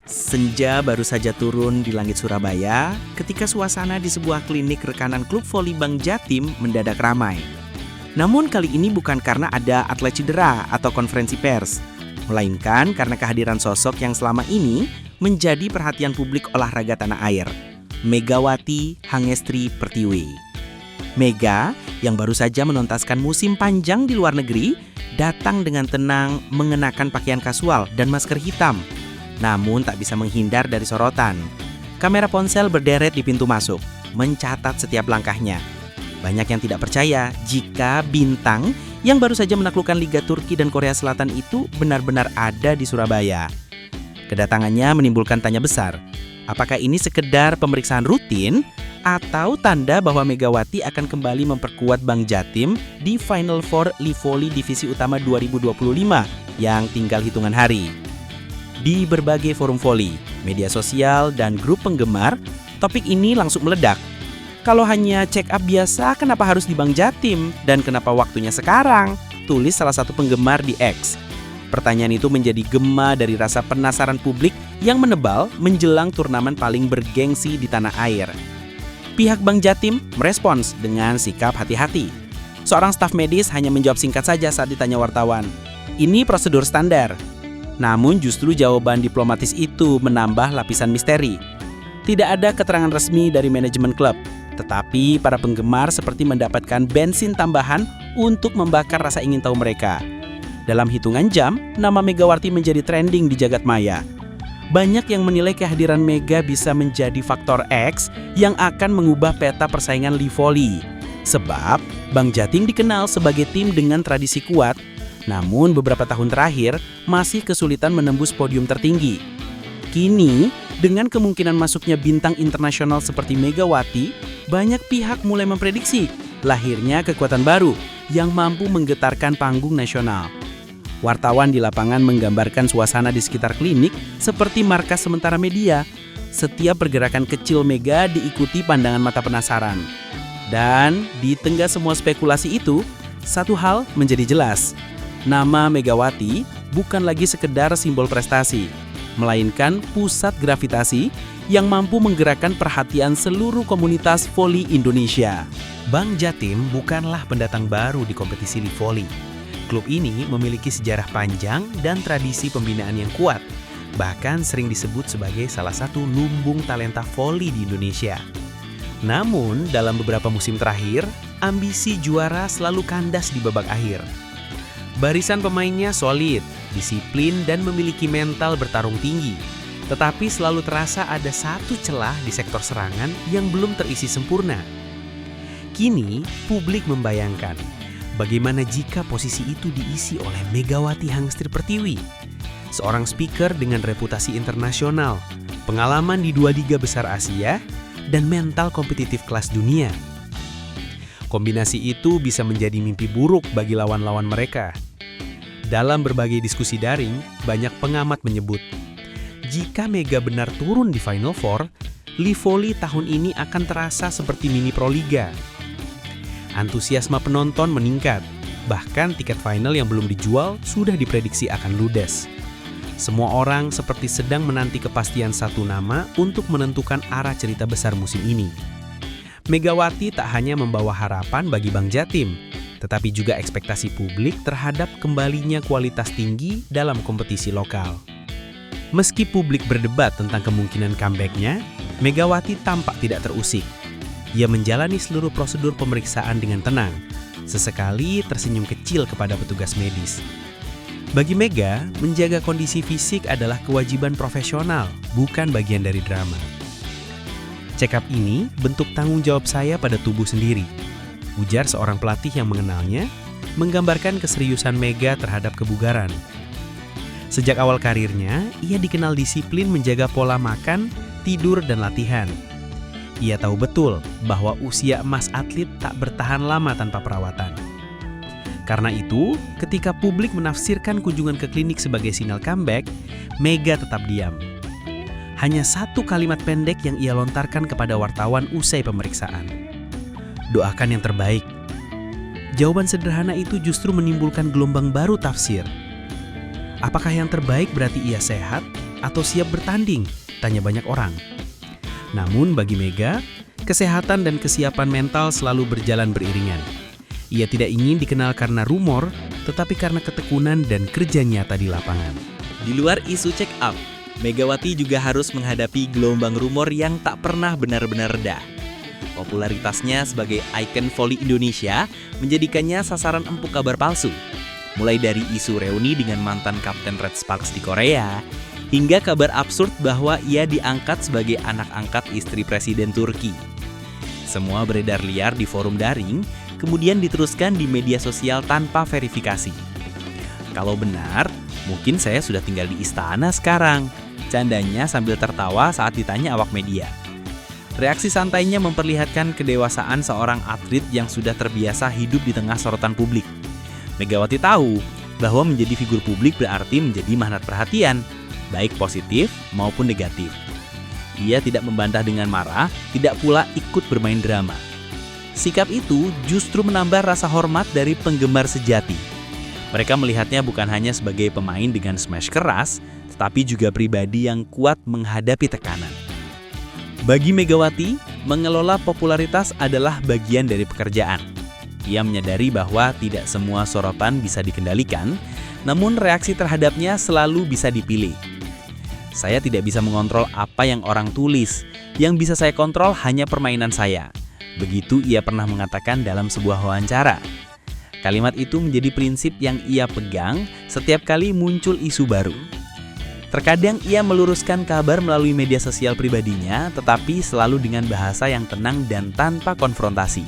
Senja baru saja turun di langit Surabaya ketika suasana di sebuah klinik rekanan klub voli Bank Jatim mendadak ramai. Namun kali ini bukan karena ada atlet cedera atau konferensi pers, melainkan karena kehadiran sosok yang selama ini menjadi perhatian publik olahraga tanah air, Megawati Hangestri Pertiwi. Mega yang baru saja menuntaskan musim panjang di luar negeri, datang dengan tenang mengenakan pakaian kasual dan masker hitam. Namun tak bisa menghindar dari sorotan. Kamera ponsel berderet di pintu masuk, mencatat setiap langkahnya. Banyak yang tidak percaya jika bintang yang baru saja menaklukkan Liga Turki dan Korea Selatan itu benar-benar ada di Surabaya. Kedatangannya menimbulkan tanya besar. Apakah ini sekedar pemeriksaan rutin atau tanda bahwa Megawati akan kembali memperkuat Bank Jatim di Final Four Livoli Divisi Utama 2025 yang tinggal hitungan hari? Di berbagai forum voli, media sosial, dan grup penggemar, topik ini langsung meledak. Kalau hanya check up biasa, kenapa harus di Bank Jatim? Dan kenapa waktunya sekarang? Tulis salah satu penggemar di X. Pertanyaan itu menjadi gema dari rasa penasaran publik yang menebal menjelang turnamen paling bergengsi di tanah air. Pihak Bank Jatim merespons dengan sikap hati-hati. Seorang staf medis hanya menjawab singkat saja saat ditanya wartawan. Ini prosedur standar. Namun justru jawaban diplomatis itu menambah lapisan misteri. Tidak ada keterangan resmi dari manajemen klub, tetapi para penggemar seperti mendapatkan bensin tambahan untuk membakar rasa ingin tahu mereka. Dalam hitungan jam, nama Megawati menjadi trending di jagat maya. Banyak yang menilai kehadiran Mega bisa menjadi faktor X yang akan mengubah peta persaingan Livoli. Sebab, Bank Jatim dikenal sebagai tim dengan tradisi kuat, namun beberapa tahun terakhir masih kesulitan menembus podium tertinggi. Kini, dengan kemungkinan masuknya bintang internasional seperti Megawati, banyak pihak mulai memprediksi lahirnya kekuatan baru yang mampu menggetarkan panggung nasional. Wartawan di lapangan menggambarkan suasana di sekitar klinik seperti markas sementara media. Setiap pergerakan kecil Mega diikuti pandangan mata penasaran. Dan di tengah semua spekulasi itu, satu hal menjadi jelas. Nama Megawati bukan lagi sekedar simbol prestasi, melainkan pusat gravitasi yang mampu menggerakkan perhatian seluruh komunitas voli Indonesia. Bank Jatim bukanlah pendatang baru di kompetisi Livoli. Klub ini memiliki sejarah panjang dan tradisi pembinaan yang kuat, bahkan sering disebut sebagai salah satu lumbung talenta voli di Indonesia. Namun, dalam beberapa musim terakhir, ambisi juara selalu kandas di babak akhir. Barisan pemainnya solid, disiplin, dan memiliki mental bertarung tinggi. Tetapi selalu terasa ada satu celah di sektor serangan yang belum terisi sempurna. Kini, publik membayangkan bagaimana jika posisi itu diisi oleh Megawati Hangestri Pertiwi, seorang speaker dengan reputasi internasional, pengalaman di 2 liga besar Asia, dan mental kompetitif kelas dunia. Kombinasi itu bisa menjadi mimpi buruk bagi lawan-lawan mereka. Dalam berbagai diskusi daring, banyak pengamat menyebut, jika Mega benar turun di Final Four, Livoli tahun ini akan terasa seperti mini Proliga. Antusiasme penonton meningkat, bahkan tiket final yang belum dijual sudah diprediksi akan ludes. Semua orang seperti sedang menanti kepastian satu nama untuk menentukan arah cerita besar musim ini. Megawati tak hanya membawa harapan bagi Bank Jatim, tetapi juga ekspektasi publik terhadap kembalinya kualitas tinggi dalam kompetisi lokal. Meski publik berdebat tentang kemungkinan comeback-nya, Megawati tampak tidak terusik. Ia menjalani seluruh prosedur pemeriksaan dengan tenang, sesekali tersenyum kecil kepada petugas medis. Bagi Mega, menjaga kondisi fisik adalah kewajiban profesional, bukan bagian dari drama. Check up ini bentuk tanggung jawab saya pada tubuh sendiri, ujar seorang pelatih yang mengenalnya, menggambarkan keseriusan Mega terhadap kebugaran. Sejak awal karirnya, ia dikenal disiplin menjaga pola makan, tidur, dan latihan. Ia tahu betul bahwa usia emas atlet tak bertahan lama tanpa perawatan. Karena itu, ketika publik menafsirkan kunjungan ke klinik sebagai sinyal comeback, Mega tetap diam. Hanya satu kalimat pendek yang ia lontarkan kepada wartawan usai pemeriksaan. Doakan yang terbaik. Jawaban sederhana itu justru menimbulkan gelombang baru tafsir. Apakah yang terbaik berarti ia sehat? atau siap bertanding? Tanya banyak orang. Namun bagi Mega, kesehatan dan kesiapan mental selalu berjalan beriringan. Ia tidak ingin dikenal karena rumor, tetapi karena ketekunan dan kerja nyata di lapangan. Di luar isu check up, Megawati juga harus menghadapi gelombang rumor yang tak pernah benar-benar reda. Popularitasnya sebagai ikon voli Indonesia menjadikannya sasaran empuk kabar palsu. Mulai dari isu reuni dengan mantan Kapten Red Sparks di Korea, hingga kabar absurd bahwa ia diangkat sebagai anak angkat istri Presiden Turki. Semua beredar liar di forum daring, kemudian diteruskan di media sosial tanpa verifikasi. Kalau benar, mungkin saya sudah tinggal di istana sekarang. Candanya sambil tertawa saat ditanya awak media. Reaksi santainya memperlihatkan kedewasaan seorang atlet yang sudah terbiasa hidup di tengah sorotan publik. Megawati tahu bahwa menjadi figur publik berarti menjadi magnet perhatian, baik positif maupun negatif. Ia tidak membantah dengan marah, tidak pula ikut bermain drama. Sikap itu justru menambah rasa hormat dari penggemar sejati. Mereka melihatnya bukan hanya sebagai pemain dengan smash keras, tetapi juga pribadi yang kuat menghadapi tekanan. Bagi Megawati, mengelola popularitas adalah bagian dari pekerjaan. Ia menyadari bahwa tidak semua sorotan bisa dikendalikan, namun reaksi terhadapnya selalu bisa dipilih. Saya tidak bisa mengontrol apa yang orang tulis, yang bisa saya kontrol hanya permainan saya. Begitu ia pernah mengatakan dalam sebuah wawancara. Kalimat itu menjadi prinsip yang ia pegang setiap kali muncul isu baru. Terkadang ia meluruskan kabar melalui media sosial pribadinya, tetapi selalu dengan bahasa yang tenang dan tanpa konfrontasi.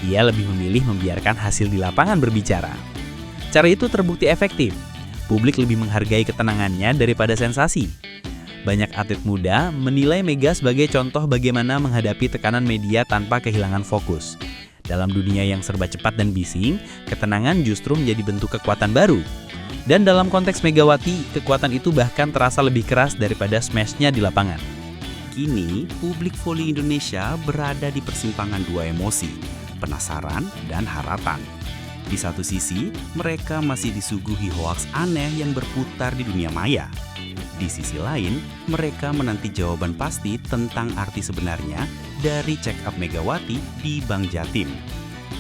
Ia lebih memilih membiarkan hasil di lapangan berbicara. Cara itu terbukti efektif. Publik lebih menghargai ketenangannya daripada sensasi. Banyak atlet muda menilai Mega sebagai contoh bagaimana menghadapi tekanan media tanpa kehilangan fokus. Dalam dunia yang serba cepat dan bising, ketenangan justru menjadi bentuk kekuatan baru. Dan dalam konteks Megawati, kekuatan itu bahkan terasa lebih keras daripada smash-nya di lapangan. Kini, publik voli Indonesia berada di persimpangan dua emosi, penasaran dan harapan. Di satu sisi, mereka masih disuguhi hoaks aneh yang berputar di dunia maya. Di sisi lain, mereka menanti jawaban pasti tentang arti sebenarnya dari check up Megawati di Bank Jatim.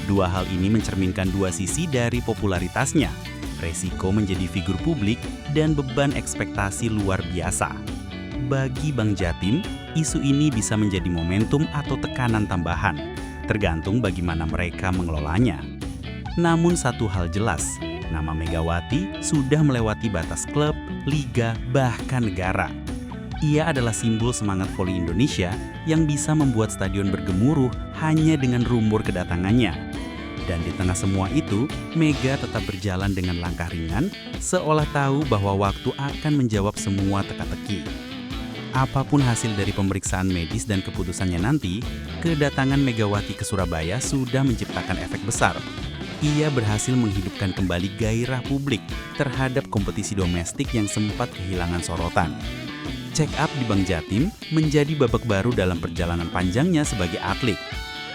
Dua hal ini mencerminkan dua sisi dari popularitasnya, resiko menjadi figur publik dan beban ekspektasi luar biasa. Bagi Bank Jatim, isu ini bisa menjadi momentum atau tekanan tambahan, tergantung bagaimana mereka mengelolanya. Namun satu hal jelas, nama Megawati sudah melewati batas klub, liga, bahkan negara. Ia adalah simbol semangat voli Indonesia yang bisa membuat stadion bergemuruh hanya dengan rumor kedatangannya. Dan di tengah semua itu, Mega tetap berjalan dengan langkah ringan, seolah tahu bahwa waktu akan menjawab semua teka-teki. Apapun hasil dari pemeriksaan medis dan keputusannya nanti, kedatangan Megawati ke Surabaya sudah menciptakan efek besar. Ia berhasil menghidupkan kembali gairah publik terhadap kompetisi domestik yang sempat kehilangan sorotan. Check up di Bank Jatim menjadi babak baru dalam perjalanan panjangnya sebagai atlet.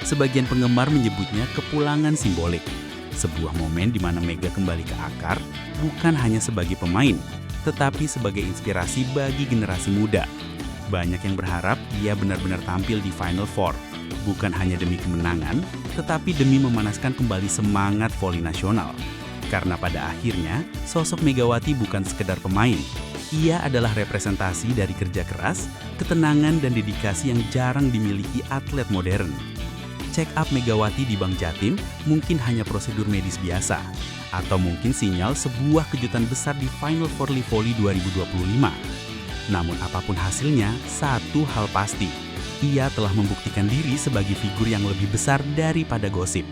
Sebagian penggemar menyebutnya kepulangan simbolik. Sebuah momen di mana Mega kembali ke akar, bukan hanya sebagai pemain, tetapi sebagai inspirasi bagi generasi muda. Banyak yang berharap dia benar-benar tampil di Final Four. Bukan hanya demi kemenangan, tetapi demi memanaskan kembali semangat voli nasional. Karena pada akhirnya, sosok Megawati bukan sekedar pemain. Ia adalah representasi dari kerja keras, ketenangan dan dedikasi yang jarang dimiliki atlet modern. Check up Megawati di Bank Jatim mungkin hanya prosedur medis biasa, atau mungkin sinyal sebuah kejutan besar di Final Four Voli 2025. Namun apapun hasilnya, satu hal pasti, ia telah membuktikan diri sebagai figur yang lebih besar daripada gosip.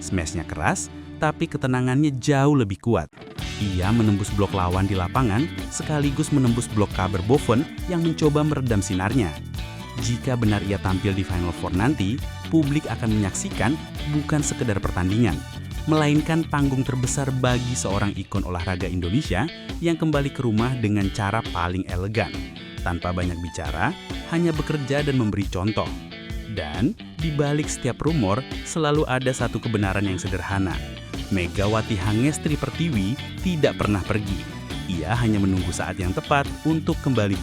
Smash-nya keras, tapi ketenangannya jauh lebih kuat. Ia menembus blok lawan di lapangan, sekaligus menembus blok kabar Buffon yang mencoba meredam sinarnya. Jika benar ia tampil di Final Four nanti, publik akan menyaksikan bukan sekedar pertandingan, melainkan panggung terbesar bagi seorang ikon olahraga Indonesia yang kembali ke rumah dengan cara paling elegan. Tanpa banyak bicara, hanya bekerja dan memberi contoh. Dan di balik setiap rumor, selalu ada satu kebenaran yang sederhana. Megawati Hangestri Pertiwi tidak pernah pergi. Ia hanya menunggu saat yang tepat untuk kembali